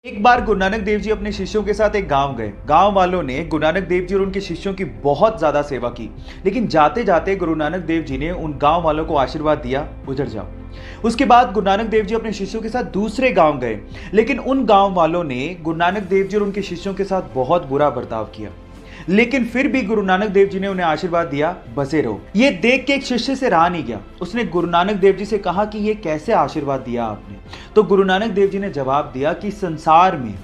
एक बार गुरु नानक देव जी अपने शिष्यों के साथ एक गांव गए। गांव वालों ने गुरु नानक देव जी और उनके शिष्यों की बहुत ज्यादा सेवा की, लेकिन जाते जाते गुरु नानक देव जी ने उन गांव वालों को आशीर्वाद दिया, उजड़ जाओ। उसके बाद गुरु नानक देव जी अपने शिष्यों के साथ दूसरे गांव गए, लेकिन उन गांव वालों ने गुरु नानक देव जी और उनके शिष्यों के साथ बहुत बुरा बर्ताव किया, लेकिन फिर भी गुरु नानक देव जी ने उन्हें आशीर्वाद दिया, बसे रहो। ये देख के एक शिष्य से रहा नहीं गया। उसने गुरु नानक देव जी से कहा कि ये कैसे आशीर्वाद दिया आपने? तो गुरु नानक देव जी ने जवाब दिया कि संसार में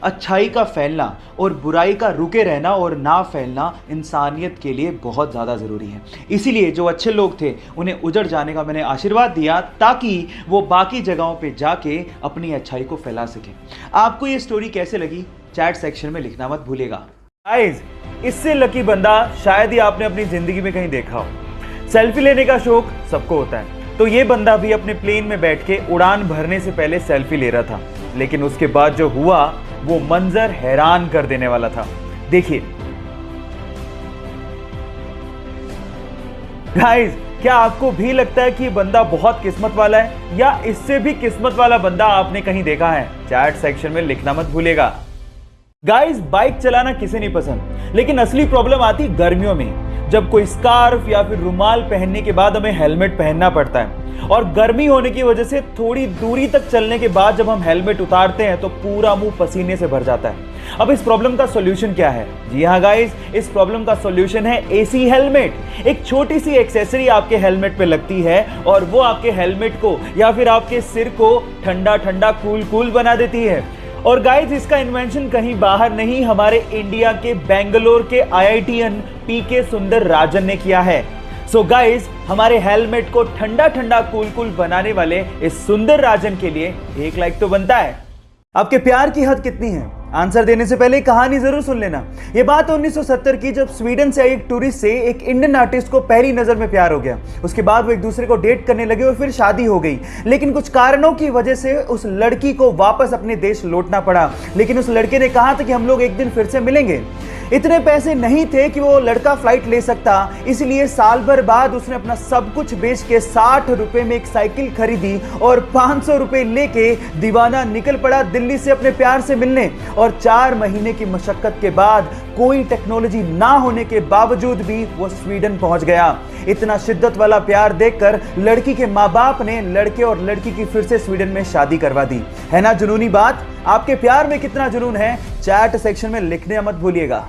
अच्छाई का फैलना और बुराई का रुके रहना और ना फैलना इंसानियत के लिए बहुत ज़्यादा ज़रूरी है। इसीलिए जो अच्छे लोग थे उन्हें उजड़ जाने का मैंने आशीर्वाद दिया, ताकि वो बाकी जगहों पे जाके अपनी अच्छाई को फैला सके। आपको ये स्टोरी कैसे लगी चैट सेक्शन में लिखना मत भूलिएगा। गाइस, इससे लकी बंदा शायद ही आपने अपनी जिंदगी में कहीं देखा हो। सेल्फी लेने का शौक सबको होता है, तो ये बंदा भी अपने प्लेन में बैठ के उड़ान भरने से पहले सेल्फी ले रहा था, लेकिन उसके बाद जो हुआ वो मंजर हैरान कर देने वाला था। देखिए गाइस, क्या आपको भी लगता है कि ये बंदा बहुत किस्मत वाला है, या इससे भी किस्मत वाला बंदा आपने कहीं देखा है? चैट सेक्शन में लिखना मत भूलिएगा। गाइस, बाइक चलाना किसे नहीं पसंद, लेकिन असली प्रॉब्लम आती गर्मियों में, जब कोई स्कार्फ या फिर रुमाल पहनने के बाद हमें हेलमेट पहनना पड़ता है, और गर्मी होने की वजह से थोड़ी दूरी तक चलने के बाद जब हम हेलमेट उतारते हैं तो पूरा मुंह पसीने से भर जाता है। अब इस प्रॉब्लम का सॉल्यूशन क्या है? जी हाँ गाइस, इस प्रॉब्लम का सॉल्यूशन है एसी हेलमेट। एक छोटी सी एक्सेसरी आपके हेलमेट पे लगती है और वो आपके हेलमेट को या फिर आपके सिर को ठंडा ठंडा कूल कूल बना देती है। और गाइस, इसका इन्वेंशन कहीं बाहर नहीं, हमारे इंडिया के बेंगलोर के आईआईटीएन पीके सुंदर राजन ने किया है। सो गाइस, हमारे हेलमेट को ठंडा ठंडा कूल कूल बनाने वाले इस सुंदर राजन के लिए एक लाइक तो बनता है। आपके प्यार की हद कितनी है? आंसर देने से पहले कहानी जरूर सुन लेना। ये बात 1970 की, जब स्वीडन से आई एक टूरिस्ट से एक इंडियन आर्टिस्ट को पहली नजर में प्यार हो गया। उसके बाद वो एक दूसरे को डेट करने लगे और फिर शादी हो गई, लेकिन कुछ कारणों की वजह से उस लड़की को वापस अपने देश लौटना पड़ा। लेकिन उस लड़के ने कहा था कि हम लोग एक दिन फिर से मिलेंगे। इतने पैसे नहीं थे कि वो लड़का फ्लाइट ले सकता, इसलिए साल भर बाद उसने अपना सब कुछ बेच के 60 रुपए में एक साइकिल खरीदी और 500 रुपए लेके दीवाना निकल पड़ा दिल्ली से अपने प्यार से मिलने। और 4 महीने की मशक्कत के बाद, कोई टेक्नोलॉजी ना होने के बावजूद भी वो स्वीडन पहुंच गया। इतना शिद्दत वाला प्यार देखकर लड़की के माँ बाप ने लड़के और लड़की की फिर से स्वीडन में शादी करवा दी। है ना जुनूनी बात? आपके प्यार में कितना जुनून है? चैट सेक्शन में लिखने मत भूलिएगा।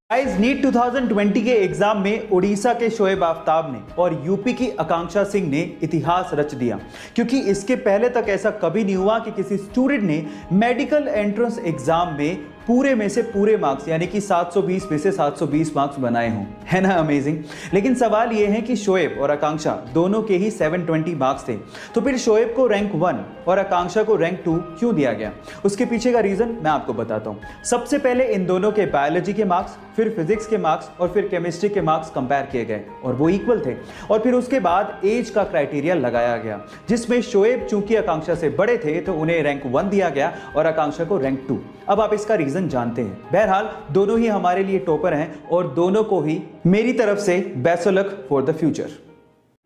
गाइस, नीट 2020 के एग्जाम में उड़ीसा के शोएब आफ्ताब ने और यूपी की आकांक्षा सिंह ने इतिहास रच दिया, क्योंकि इसके पहले तक ऐसा कभी नहीं हुआ कि किसी स्टूडेंट ने मेडिकल एंट्रेंस एग्जाम में पूरे में से पूरे मार्क्स यानी कि 720 में से 720 मार्क्स बनाए हों। है ना अमेजिंग? लेकिन सवाल यह है कि शोएब और आकांक्षा दोनों के ही 720 मार्क्स थे, तो फिर शोएब को रैंक 1 और आकांक्षा को रैंक 2 क्यों दिया गया? उसके पीछे का रीजन मैं आपको बताता हूं। सबसे पहले इन दोनों के बायोलॉजी के मार्क्स, फिर फिजिक्स के मार्क्स और फिर केमिस्ट्री के मार्क्स कंपेयर किए गए और वो इक्वल थे। और फिर उसके बाद एज का क्राइटेरिया लगाया गया, जिसमें शोएब चूंकि आकांक्षा से बड़े थे तो उन्हें रैंक 1 दिया गया और आकांक्षा को रैंक 2। अब आप इसका रीजन जानते हैं। बहरहाल, दोनों ही हमारे लिए टॉपर हैं और दोनों को ही मेरी तरफ से best of luck for the future.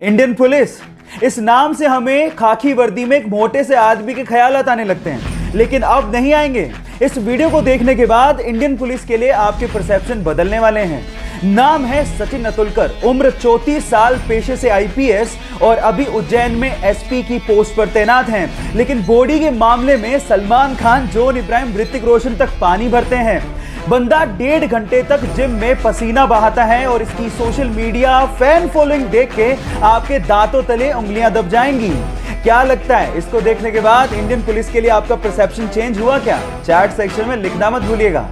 Indian police, इस नाम से हमें खाकी वर्दी में एक मोटे से आदमी के ख्यालात आने लगते हैं, लेकिन अब नहीं आएंगे। इस वीडियो को देखने के बाद इंडियन पुलिस के लिए आपके परसेप्शन बदलने वाले हैं। नाम है सचिन अतुलकर, उम्र 34 साल, पेशे से आईपीएस और अभी उज्जैन में एसपी की पोस्ट पर तैनात हैं। लेकिन बॉडी के मामले में सलमान खान, जॉन इब्राहिम, ऋतिक रोशन तक पानी भरते हैं। बंदा 1.5 घंटे तक जिम में पसीना बहाता है और इसकी सोशल मीडिया फैन फॉलोइंग देख के आपके दांतों तले उंगलियां दब जाएंगी। क्या लगता है, इसको देखने के बाद इंडियन पुलिस के लिए आपका परसेप्शन चेंज हुआ क्या? चैट सेक्शन में लिखना मत भूलिएगा।